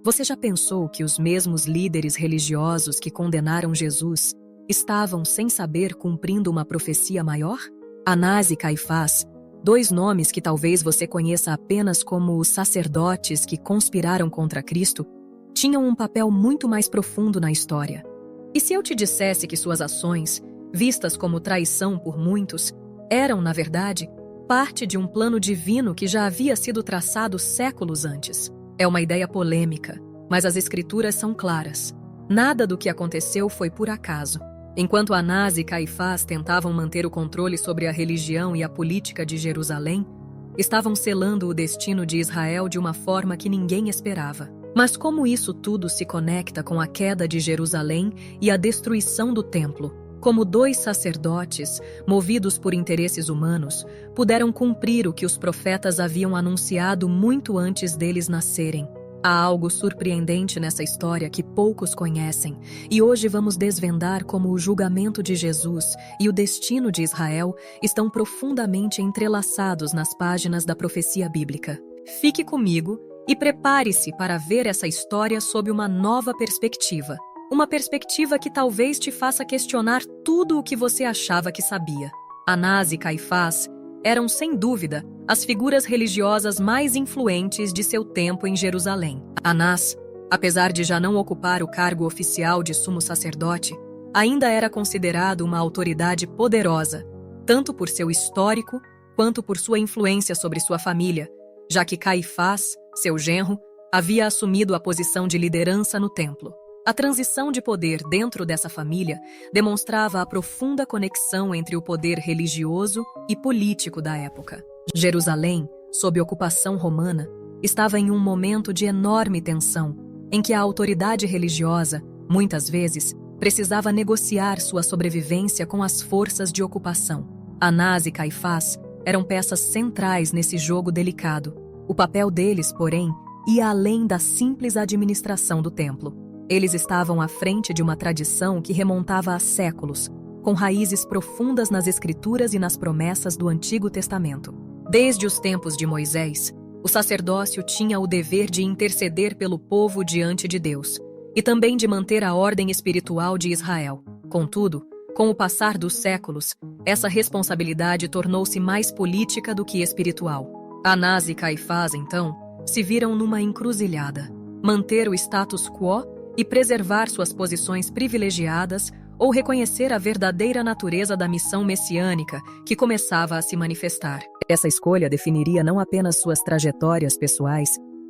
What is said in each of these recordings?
Você já pensou que os mesmos líderes religiosos que condenaram Jesus estavam, sem saber, cumprindo uma profecia maior? Anás e Caifás, dois nomes que talvez você conheça apenas como os sacerdotes que conspiraram contra Cristo, tinham um papel muito mais profundo na história. E se eu te dissesse que suas ações, vistas como traição por muitos, eram, na verdade, parte de um plano divino que já havia sido traçado séculos antes? É uma ideia polêmica, mas as escrituras são claras. Nada do que aconteceu foi por acaso. Enquanto Anás e Caifás tentavam manter o controle sobre a religião e a política de Jerusalém, estavam selando o destino de Israel de uma forma que ninguém esperava. Mas como isso tudo se conecta com a queda de Jerusalém e a destruição do templo? Como dois sacerdotes, movidos por interesses humanos, puderam cumprir o que os profetas haviam anunciado muito antes deles nascerem? Há algo surpreendente nessa história que poucos conhecem, e hoje vamos desvendar como o julgamento de Jesus e o destino de Israel estão profundamente entrelaçados nas páginas da profecia bíblica. Fique comigo e prepare-se para ver essa história sob uma nova perspectiva. Uma perspectiva que talvez te faça questionar tudo o que você achava que sabia. Anás e Caifás eram, sem dúvida, as figuras religiosas mais influentes de seu tempo em Jerusalém. Anás, apesar de já não ocupar o cargo oficial de sumo sacerdote, ainda era considerado uma autoridade poderosa, tanto por seu histórico quanto por sua influência sobre sua família, já que Caifás, seu genro, havia assumido a posição de liderança no templo. A transição de poder dentro dessa família demonstrava a profunda conexão entre o poder religioso e político da época. Jerusalém, sob ocupação romana, estava em um momento de enorme tensão, em que a autoridade religiosa, muitas vezes, precisava negociar sua sobrevivência com as forças de ocupação. Anás e Caifás eram peças centrais nesse jogo delicado. O papel deles, porém, ia além da simples administração do templo. Eles estavam à frente de uma tradição que remontava a séculos, com raízes profundas nas escrituras e nas promessas do Antigo Testamento. Desde os tempos de Moisés, o sacerdócio tinha o dever de interceder pelo povo diante de Deus, e também de manter a ordem espiritual de Israel. Contudo, com o passar dos séculos, essa responsabilidade tornou-se mais política do que espiritual. Anás e Caifás, então, se viram numa encruzilhada: manter o status quo e preservar suas posições privilegiadas ou reconhecer a verdadeira natureza da missão messiânica que começava a se manifestar. Essa escolha definiria não apenas suas trajetórias pessoais,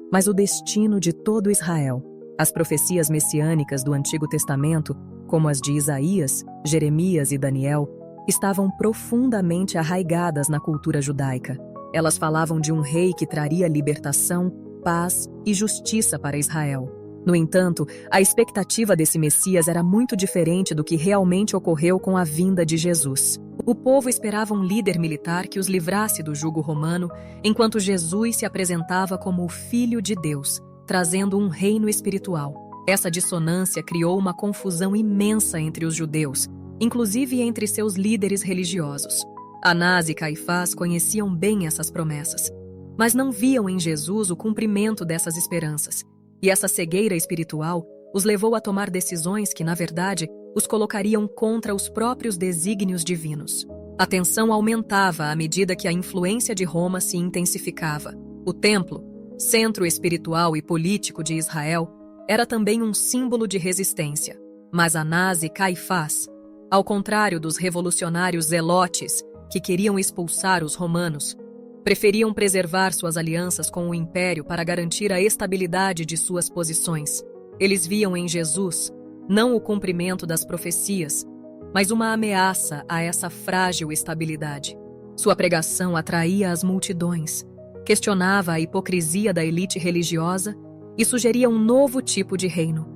mas o destino de todo Israel. As profecias messiânicas do Antigo Testamento, como as de Isaías, Jeremias e Daniel, estavam profundamente arraigadas na cultura judaica. Elas falavam de um rei que traria libertação, paz e justiça para Israel. No entanto, a expectativa desse Messias era muito diferente do que realmente ocorreu com a vinda de Jesus. O povo esperava um líder militar que os livrasse do jugo romano, enquanto Jesus se apresentava como o Filho de Deus, trazendo um reino espiritual. Essa dissonância criou uma confusão imensa entre os judeus, inclusive entre seus líderes religiosos. Anás e Caifás conheciam bem essas promessas, mas não viam em Jesus o cumprimento dessas esperanças. E essa cegueira espiritual os levou a tomar decisões que, na verdade, os colocariam contra os próprios desígnios divinos. A tensão aumentava à medida que a influência de Roma se intensificava. O templo, centro espiritual e político de Israel, era também um símbolo de resistência. Mas Anás e Caifás, ao contrário dos revolucionários zelotes que queriam expulsar os romanos, preferiam preservar suas alianças com o império para garantir a estabilidade de suas posições. Eles viam em Jesus não o cumprimento das profecias, mas uma ameaça a essa frágil estabilidade. Sua pregação atraía as multidões, questionava a hipocrisia da elite religiosa e sugeria um novo tipo de reino,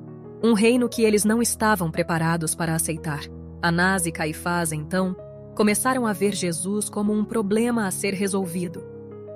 um reino que eles não estavam preparados para aceitar. Anás e Caifás, então, começaram a ver Jesus como um problema a ser resolvido,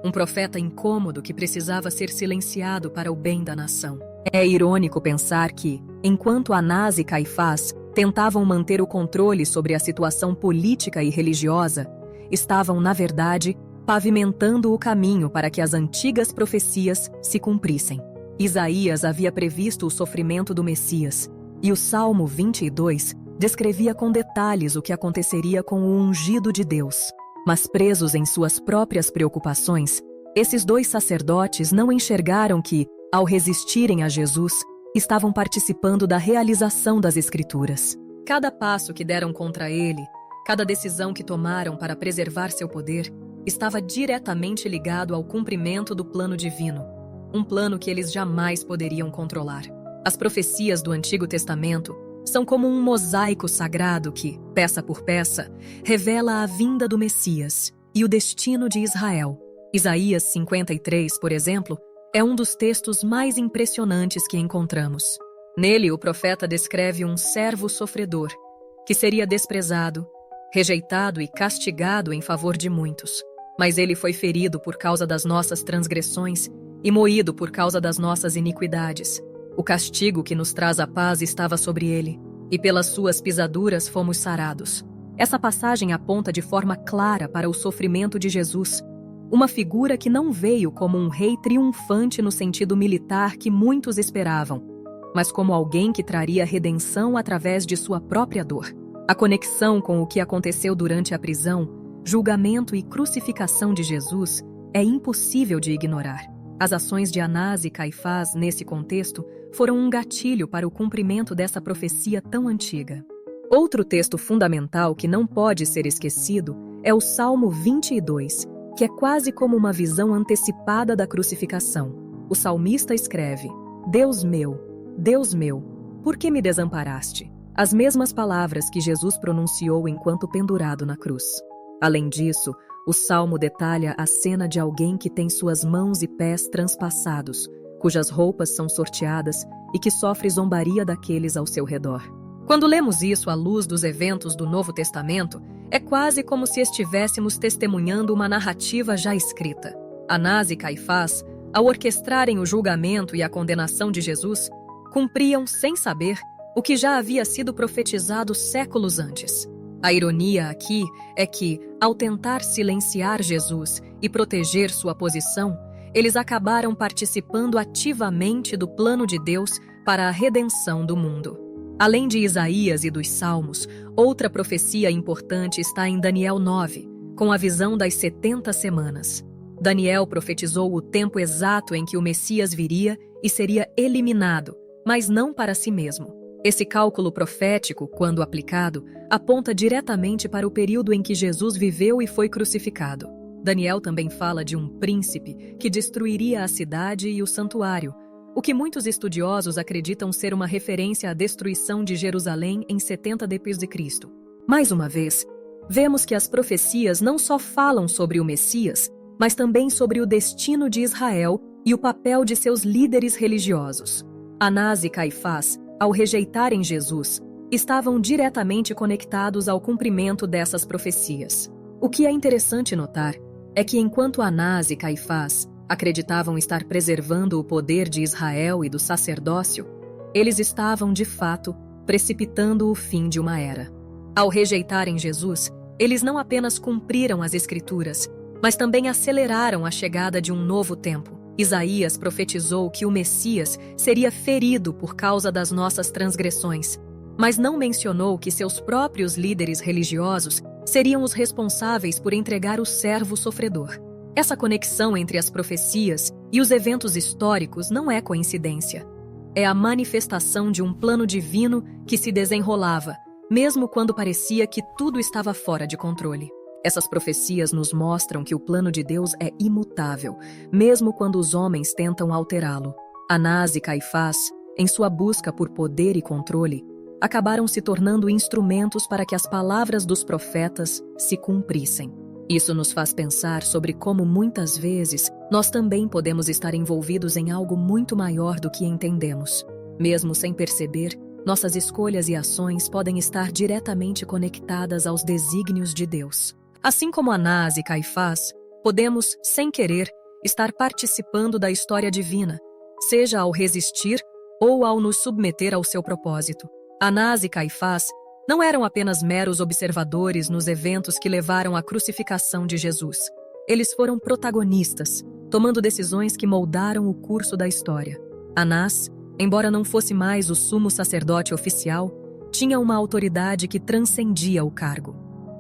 um profeta incômodo que precisava ser silenciado para o bem da nação. É irônico pensar que, enquanto Anás e Caifás tentavam manter o controle sobre a situação política e religiosa, estavam, na verdade, pavimentando o caminho para que as antigas profecias se cumprissem. Isaías havia previsto o sofrimento do Messias, e o Salmo 22 descrevia com detalhes o que aconteceria com o ungido de Deus. Mas presos em suas próprias preocupações, esses dois sacerdotes não enxergaram que, ao resistirem a Jesus, estavam participando da realização das Escrituras. Cada passo que deram contra ele, cada decisão que tomaram para preservar seu poder, estava diretamente ligado ao cumprimento do plano divino, um plano que eles jamais poderiam controlar. As profecias do Antigo Testamento são como um mosaico sagrado que, peça por peça, revela a vinda do Messias e o destino de Israel. Isaías 53, por exemplo, é um dos textos mais impressionantes que encontramos. Nele, o profeta descreve um servo sofredor, que seria desprezado, rejeitado e castigado em favor de muitos. Mas ele foi ferido por causa das nossas transgressões e moído por causa das nossas iniquidades. O castigo que nos traz a paz estava sobre ele, e pelas suas pisaduras fomos sarados. Essa passagem aponta de forma clara para o sofrimento de Jesus, uma figura que não veio como um rei triunfante no sentido militar que muitos esperavam, mas como alguém que traria redenção através de sua própria dor. A conexão com o que aconteceu durante a prisão, julgamento e crucificação de Jesus é impossível de ignorar. As ações de Anás e Caifás, nesse contexto, foram um gatilho para o cumprimento dessa profecia tão antiga. Outro texto fundamental que não pode ser esquecido é o Salmo 22, que é quase como uma visão antecipada da crucificação. O salmista escreve: Deus meu, por que me desamparaste? As mesmas palavras que Jesus pronunciou enquanto pendurado na cruz. Além disso, o Salmo detalha a cena de alguém que tem suas mãos e pés transpassados, cujas roupas são sorteadas e que sofre zombaria daqueles ao seu redor. Quando lemos isso à luz dos eventos do Novo Testamento, é quase como se estivéssemos testemunhando uma narrativa já escrita. Anás e Caifás, ao orquestrarem o julgamento e a condenação de Jesus, cumpriam, sem saber, o que já havia sido profetizado séculos antes. A ironia aqui é que, ao tentar silenciar Jesus e proteger sua posição, eles acabaram participando ativamente do plano de Deus para a redenção do mundo. Além de Isaías e dos Salmos, outra profecia importante está em Daniel 9, com a visão das 70 semanas. Daniel profetizou o tempo exato em que o Messias viria e seria eliminado, mas não para si mesmo. Esse cálculo profético, quando aplicado, aponta diretamente para o período em que Jesus viveu e foi crucificado. Daniel também fala de um príncipe que destruiria a cidade e o santuário, o que muitos estudiosos acreditam ser uma referência à destruição de Jerusalém em 70 d.C. Mais uma vez, vemos que as profecias não só falam sobre o Messias, mas também sobre o destino de Israel e o papel de seus líderes religiosos. Anás e Caifás, ao rejeitarem Jesus, estavam diretamente conectados ao cumprimento dessas profecias. O que é interessante notar é que enquanto Anás e Caifás acreditavam estar preservando o poder de Israel e do sacerdócio, eles estavam, de fato, precipitando o fim de uma era. Ao rejeitarem Jesus, eles não apenas cumpriram as Escrituras, mas também aceleraram a chegada de um novo tempo. Isaías profetizou que o Messias seria ferido por causa das nossas transgressões, mas não mencionou que seus próprios líderes religiosos seriam os responsáveis por entregar o servo sofredor. Essa conexão entre as profecias e os eventos históricos não é coincidência. É a manifestação de um plano divino que se desenrolava, mesmo quando parecia que tudo estava fora de controle. Essas profecias nos mostram que o plano de Deus é imutável, mesmo quando os homens tentam alterá-lo. Anás e Caifás, em sua busca por poder e controle, acabaram se tornando instrumentos para que as palavras dos profetas se cumprissem. Isso nos faz pensar sobre como muitas vezes nós também podemos estar envolvidos em algo muito maior do que entendemos. Mesmo sem perceber, nossas escolhas e ações podem estar diretamente conectadas aos desígnios de Deus. Assim como Anás e Caifás, podemos, sem querer, estar participando da história divina, seja ao resistir ou ao nos submeter ao seu propósito. Anás e Caifás não eram apenas meros observadores nos eventos que levaram à crucificação de Jesus. Eles foram protagonistas, tomando decisões que moldaram o curso da história. Anás, embora não fosse mais o sumo sacerdote oficial, tinha uma autoridade que transcendia o cargo.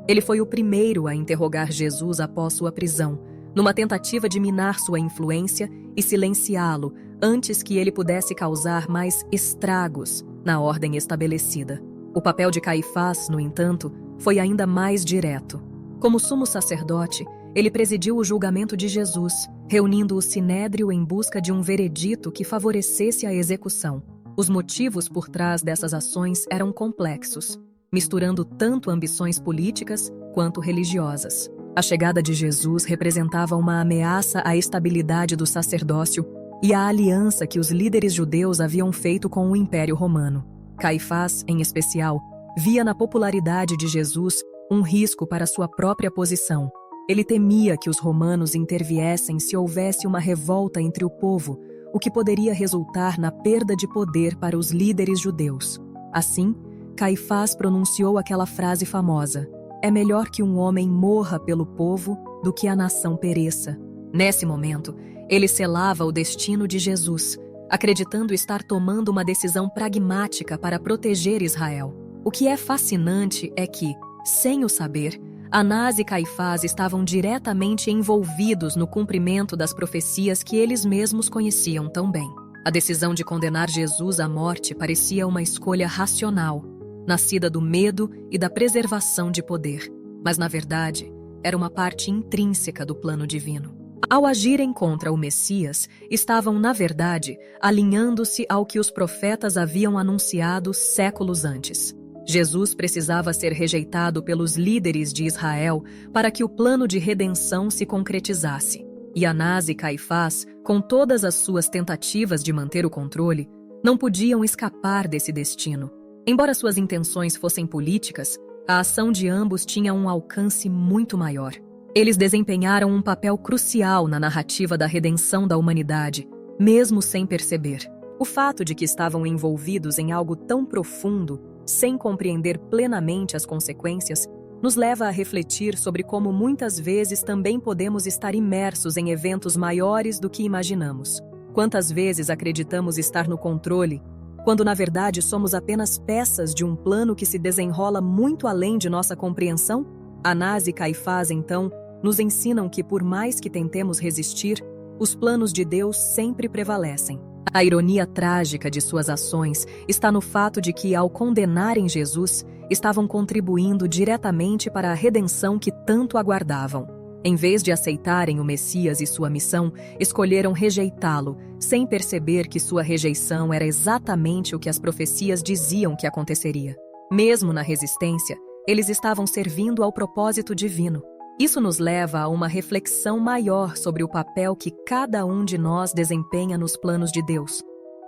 Ele foi o primeiro a interrogar Jesus após sua prisão, numa tentativa de minar sua influência e silenciá-lo antes que ele pudesse causar mais estragos na ordem estabelecida. O papel de Caifás, no entanto, foi ainda mais direto. Como sumo sacerdote, ele presidiu o julgamento de Jesus, reunindo o sinédrio em busca de um veredito que favorecesse a execução. Os motivos por trás dessas ações eram complexos, misturando tanto ambições políticas quanto religiosas. A chegada de Jesus representava uma ameaça à estabilidade do sacerdócio e à aliança que os líderes judeus haviam feito com o Império Romano. Caifás, em especial, via na popularidade de Jesus um risco para sua própria posição. Ele temia que os romanos interviessem se houvesse uma revolta entre o povo, o que poderia resultar na perda de poder para os líderes judeus. Assim, Caifás pronunciou aquela frase famosa: "É melhor que um homem morra pelo povo do que a nação pereça." Nesse momento, ele selava o destino de Jesus, acreditando estar tomando uma decisão pragmática para proteger Israel. O que é fascinante é que, sem o saber, Anás e Caifás estavam diretamente envolvidos no cumprimento das profecias que eles mesmos conheciam tão bem. A decisão de condenar Jesus à morte parecia uma escolha racional, nascida do medo e da preservação de poder, mas, na verdade, era uma parte intrínseca do plano divino. Ao agirem contra o Messias, estavam, na verdade, alinhando-se ao que os profetas haviam anunciado séculos antes. Jesus precisava ser rejeitado pelos líderes de Israel para que o plano de redenção se concretizasse. E Anás e Caifás, com todas as suas tentativas de manter o controle, não podiam escapar desse destino. Embora suas intenções fossem políticas, a ação de ambos tinha um alcance muito maior. Eles desempenharam um papel crucial na narrativa da redenção da humanidade, mesmo sem perceber. O fato de que estavam envolvidos em algo tão profundo, sem compreender plenamente as consequências, nos leva a refletir sobre como muitas vezes também podemos estar imersos em eventos maiores do que imaginamos. Quantas vezes acreditamos estar no controle, quando na verdade somos apenas peças de um plano que se desenrola muito além de nossa compreensão? Anás e Caifás, então, nos ensinam que por mais que tentemos resistir, os planos de Deus sempre prevalecem. A ironia trágica de suas ações está no fato de que, ao condenarem Jesus, estavam contribuindo diretamente para a redenção que tanto aguardavam. Em vez de aceitarem o Messias e sua missão, escolheram rejeitá-lo, sem perceber que sua rejeição era exatamente o que as profecias diziam que aconteceria. Mesmo na resistência, eles estavam servindo ao propósito divino. Isso nos leva a uma reflexão maior sobre o papel que cada um de nós desempenha nos planos de Deus,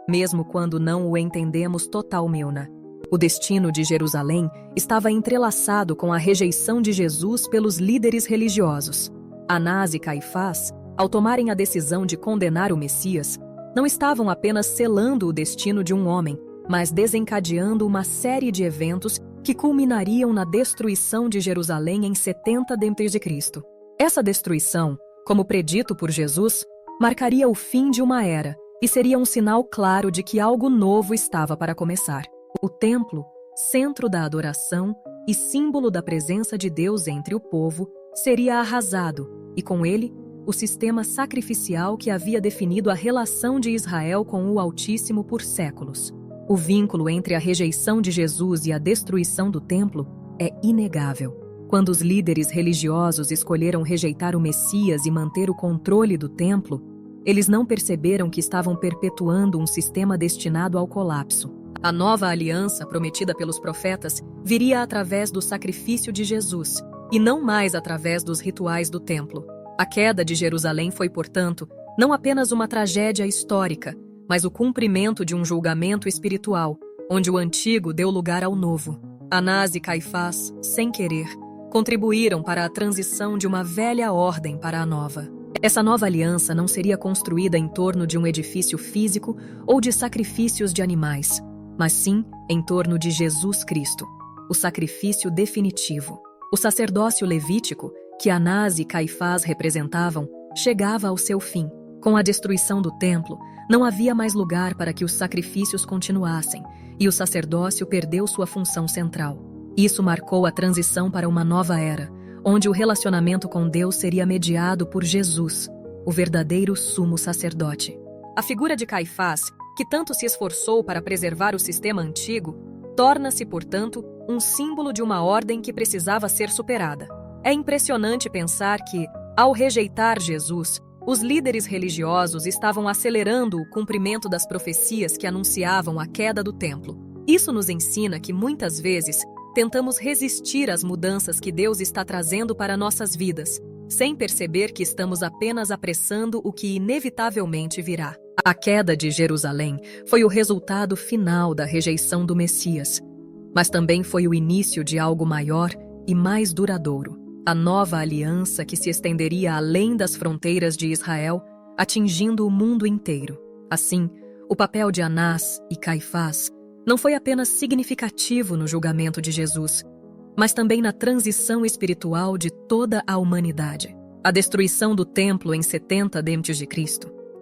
mesmo quando não o entendemos totalmente. O destino de Jerusalém estava entrelaçado com a rejeição de Jesus pelos líderes religiosos. Anás e Caifás, ao tomarem a decisão de condenar o Messias, não estavam apenas selando o destino de um homem, mas desencadeando uma série de eventos que culminariam na destruição de Jerusalém em 70 d.C. Essa destruição, como predito por Jesus, marcaria o fim de uma era e seria um sinal claro de que algo novo estava para começar. O templo, centro da adoração e símbolo da presença de Deus entre o povo, seria arrasado, e com ele, o sistema sacrificial que havia definido a relação de Israel com o Altíssimo por séculos. O vínculo entre a rejeição de Jesus e a destruição do templo é inegável. Quando os líderes religiosos escolheram rejeitar o Messias e manter o controle do templo, eles não perceberam que estavam perpetuando um sistema destinado ao colapso. A nova aliança prometida pelos profetas viria através do sacrifício de Jesus, e não mais através dos rituais do templo. A queda de Jerusalém foi, portanto, não apenas uma tragédia histórica, mas o cumprimento de um julgamento espiritual, onde o antigo deu lugar ao novo. Anás e Caifás, sem querer, contribuíram para a transição de uma velha ordem para a nova. Essa nova aliança não seria construída em torno de um edifício físico ou de sacrifícios de animais, mas sim em torno de Jesus Cristo, o sacrifício definitivo. O sacerdócio levítico, que Anás e Caifás representavam, chegava ao seu fim. Com a destruição do templo, não havia mais lugar para que os sacrifícios continuassem, e o sacerdócio perdeu sua função central. Isso marcou a transição para uma nova era, onde o relacionamento com Deus seria mediado por Jesus, o verdadeiro sumo sacerdote. A figura de Caifás, que tanto se esforçou para preservar o sistema antigo, torna-se, portanto, um símbolo de uma ordem que precisava ser superada. É impressionante pensar que, ao rejeitar Jesus, os líderes religiosos estavam acelerando o cumprimento das profecias que anunciavam a queda do templo. Isso nos ensina que, muitas vezes, tentamos resistir às mudanças que Deus está trazendo para nossas vidas, sem perceber que estamos apenas apressando o que inevitavelmente virá. A queda de Jerusalém foi o resultado final da rejeição do Messias, mas também foi o início de algo maior e mais duradouro. A nova aliança que se estenderia além das fronteiras de Israel, atingindo o mundo inteiro. Assim, o papel de Anás e Caifás não foi apenas significativo no julgamento de Jesus, mas também na transição espiritual de toda a humanidade. A destruição do templo em 70 d.C.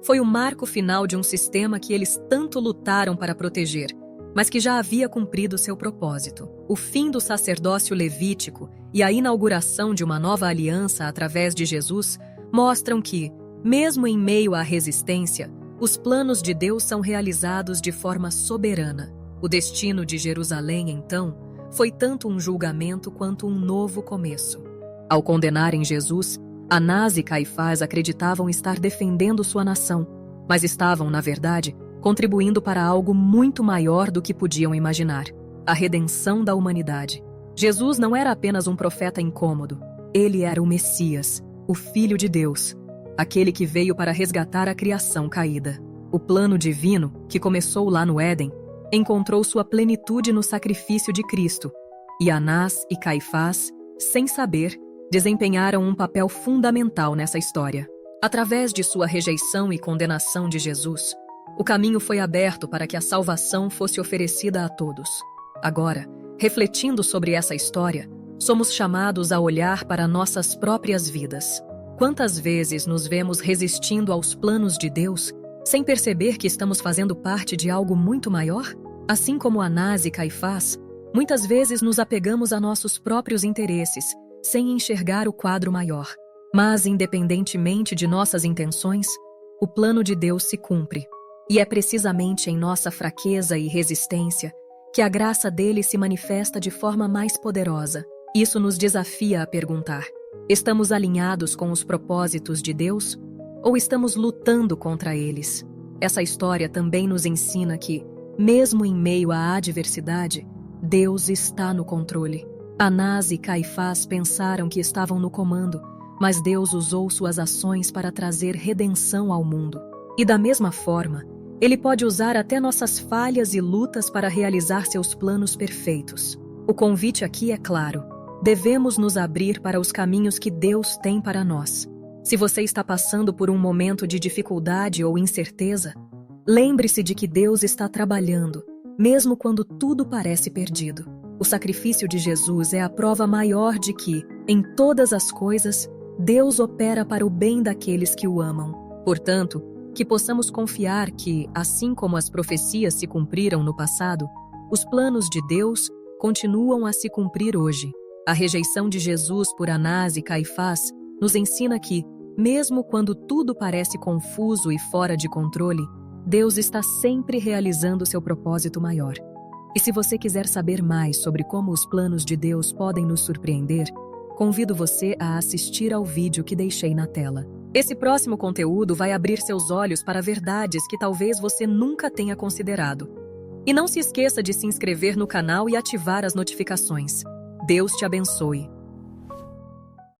foi o marco final de um sistema que eles tanto lutaram para proteger, mas que já havia cumprido seu propósito. O fim do sacerdócio levítico e a inauguração de uma nova aliança através de Jesus mostram que, mesmo em meio à resistência, os planos de Deus são realizados de forma soberana. O destino de Jerusalém, então, foi tanto um julgamento quanto um novo começo. Ao condenarem Jesus, Anás e Caifás acreditavam estar defendendo sua nação, mas estavam, na verdade, contribuindo para algo muito maior do que podiam imaginar: a redenção da humanidade. Jesus não era apenas um profeta incômodo, ele era o Messias, o Filho de Deus, aquele que veio para resgatar a criação caída. O plano divino, que começou lá no Éden, encontrou sua plenitude no sacrifício de Cristo, e Anás e Caifás, sem saber, desempenharam um papel fundamental nessa história. Através de sua rejeição e condenação de Jesus, o caminho foi aberto para que a salvação fosse oferecida a todos. Agora, refletindo sobre essa história, somos chamados a olhar para nossas próprias vidas. Quantas vezes nos vemos resistindo aos planos de Deus, sem perceber que estamos fazendo parte de algo muito maior? Assim como Anás e Caifás, muitas vezes nos apegamos a nossos próprios interesses, sem enxergar o quadro maior. Mas, independentemente de nossas intenções, o plano de Deus se cumpre. E é precisamente em nossa fraqueza e resistência que a graça dele se manifesta de forma mais poderosa. Isso nos desafia a perguntar: estamos alinhados com os propósitos de Deus ou estamos lutando contra eles? Essa história também nos ensina que, mesmo em meio à adversidade, Deus está no controle. Anás e Caifás pensaram que estavam no comando, mas Deus usou suas ações para trazer redenção ao mundo. E da mesma forma, Ele pode usar até nossas falhas e lutas para realizar seus planos perfeitos. O convite aqui é claro: devemos nos abrir para os caminhos que Deus tem para nós. Se você está passando por um momento de dificuldade ou incerteza, lembre-se de que Deus está trabalhando, mesmo quando tudo parece perdido. O sacrifício de Jesus é a prova maior de que, em todas as coisas, Deus opera para o bem daqueles que o amam. Portanto, que possamos confiar que, assim como as profecias se cumpriram no passado, os planos de Deus continuam a se cumprir hoje. A rejeição de Jesus por Anás e Caifás nos ensina que, mesmo quando tudo parece confuso e fora de controle, Deus está sempre realizando seu propósito maior. E se você quiser saber mais sobre como os planos de Deus podem nos surpreender, convido você a assistir ao vídeo que deixei na tela. Esse próximo conteúdo vai abrir seus olhos para verdades que talvez você nunca tenha considerado. E não se esqueça de se inscrever no canal e ativar as notificações. Deus te abençoe.